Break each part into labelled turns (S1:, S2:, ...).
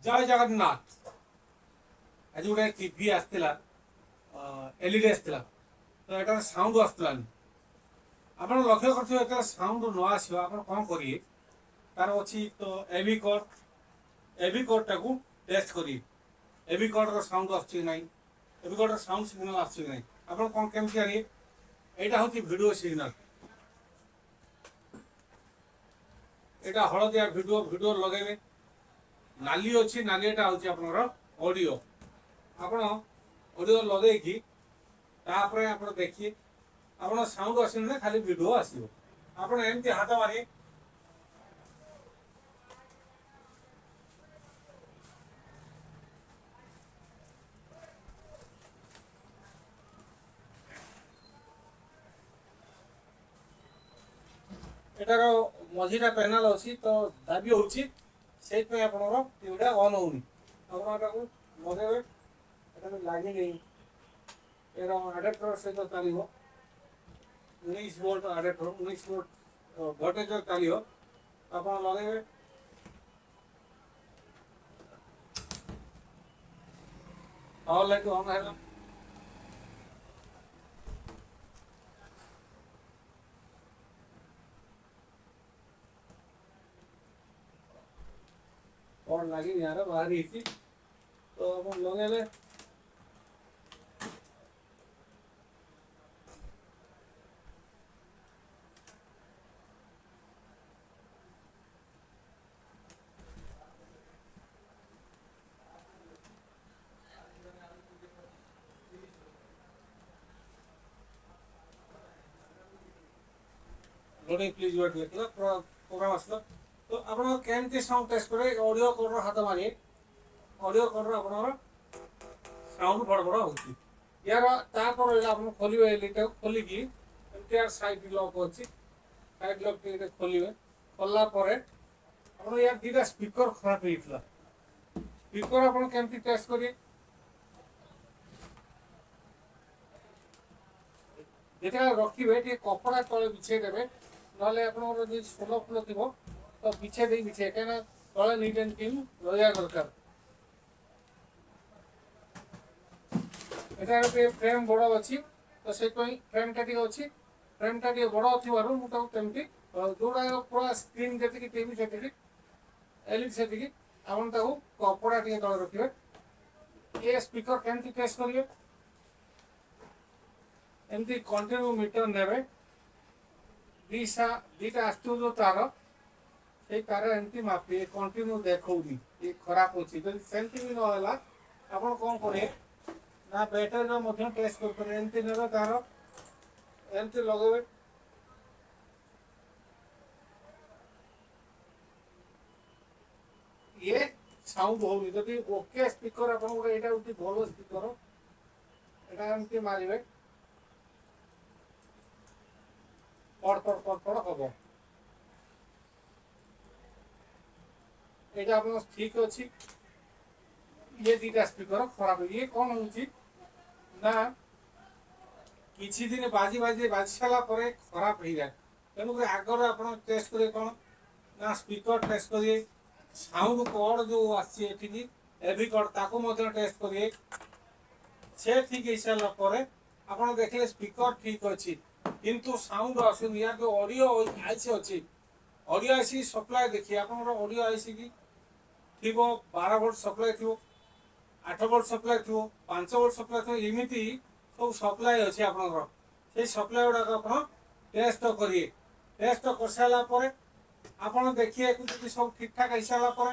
S1: जय जगन्नाथ। आज गोटे टीवी आसला एलईडी आसला तो यहाँ साउंड आसला आप लक्ष्य कर साउंड न आस कौन करेंगे तार अच्छी तो एवी कोड टाक टेस्ट करेंगे एवी कोड साउंड आसना एवी कोड साउंड सिग्नल आसना आप कौन केमती आनिए यहाँ हूँ वीडियो सिग्नल यहाँ हलदिया वीडियो वीडियो लगे नाली अच्छी नालीटा हूँ आप ऑडियो आप ऑडियो लगे आप देखिए आप साउंड आसना खाली वीडियो आसो आप एमती हाथ मारे एटार मझीटा पैनल अच्छी तो दाबी हो टीवीटा ऑन होनी आप लगे लगे नहीं यार आडेप्टर सहित चलो 19 वोल्ट आडेप्टर 19 वोल्ट वोल्टेज चलो आप लगे पावर लाइट ऑन है और लगी यार बाहर ही थी तो आप लगे लोडिंग प्लीज वेट लिखला प्रोग्राम आसला तो आप केमती साउंड टेस्ट करें ऑडियो कोड हाथ मारे ऑडियो कोड आप साउंड बड़ बड़ हो यार तापर आप खोल खोलिकी साइड लॉक अच्छी साइड लॉक खोलिए खोलापर आप यार दीटा स्पीकर खराब होता स्पीकर आप केमती टेस्ट करेंगे जिते रखिए कपड़ा तले बिछे देवे ना सोल फुल थी तो बिछे दे बिछे कहीं तले नीट एंड क्लीन रहा दरकार ये फ्रेम बड़ अच्छी तो से फ्रेमटा अच्छी फ्रेमटा बड़ थी जोड़ा पूरा स्क्रीन जी टीवी से एलईडी से आप कपड़ा टे तले रखिए ये स्पीकर केमती टेस्ट करेंगे एमती कंटिन्यू मीटर ने दीटा आस जो तार से तार एमती मापे कंटिन्यू देखनी ये खराब अच्छी जब सेमती भी नाला आप कौन करेंगे ना बैटेरी टेस्ट कर एमती ने तार एमती लगे ये साउंड होनी जब ओके स्पीकर आप भल स्पीकर यहाँ एमती मारे पड़ हम यहाँ आप ठीक अच्छी ये दीटा स्पीकर खराब ये कौन होना किसी दिन बाजी बाजी बाजी सारापर खराब हो जाए तेणुक आगर आप टेस्ट करेंगे कौन ना स्पीकर टेस्ट करिए साउंड कोड जो आठी एवी कोड ताको टेस्ट करिए से ठीक हो सारापर आप देखिए स्पीकर ठीक अच्छी किंतु साउंड आसुन यार जो ऑडियो आईसी अच्छी ऑडियो आईसी सप्लाई देखिए आप ऑडियो आईसी की थी 12 वोल्ट सप्लाई थी 8 वोल्ट सप्लाई थी 5 वोल्ट सप्लाई थी एमती सब सप्लाई अच्छे आप सप्लाई गुड़ाक आप टेस्ट करिए टेस्ट कर सारापर आप देखिए सब ठीक ठाक हो सारापर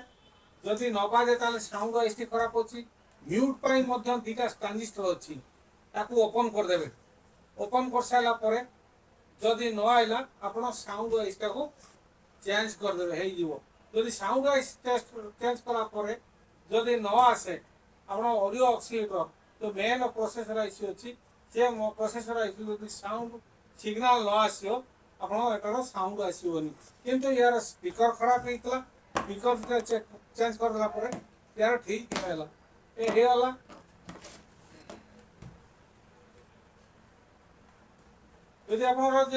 S1: जदि न बाजे ताले साउंड आईसी खराब अच्छी म्यूट पर दीटा ट्रांजिस्टर अच्छी ओपन करदे ओपन कर सारापर जदि न आईला आप साउंड आईसटा को चेंज करदे जदि साउंड आईस टेस्ट चेंज करापर जदि न आसे आप ऑडियो ऑक्सीलेटर तो मेन प्रोसेसर आईसी अच्छी से प्रोसेसर आईसी जब साउंड सिग्नल न आसो आप साउंड आसोनी किंतु यार स्पीकर खराब होता स्पीकर चेंज करदेला यार ठीक है यदि आप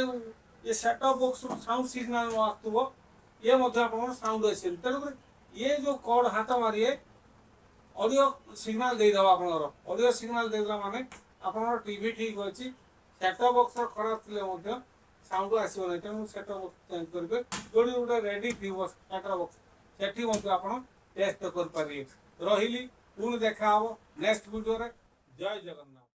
S1: ये सेटअप बॉक्स साउंड सिग्नल न आसो ये साउंड आस तेणुक ये जो कोड हाथ मारिए ऑडियो सिग्नल दे दवा आपनर ऑडियो सिग्नल दे दला माने आपनर टीवी ठीक अछि सेट टॉप बॉक्स खराब थिले मध्ये साउंड आसीबो नै तेनु सेट टॉप बॉक्स चेंज करबे जोडी उडा रेडी थिबो सेट टॉप बॉक्स सेठी मध्ये आपन टेस्ट कर पारिए रहिली पुन देखा हबो नेक्स्ट वीडियो रे जय जगन्नाथ।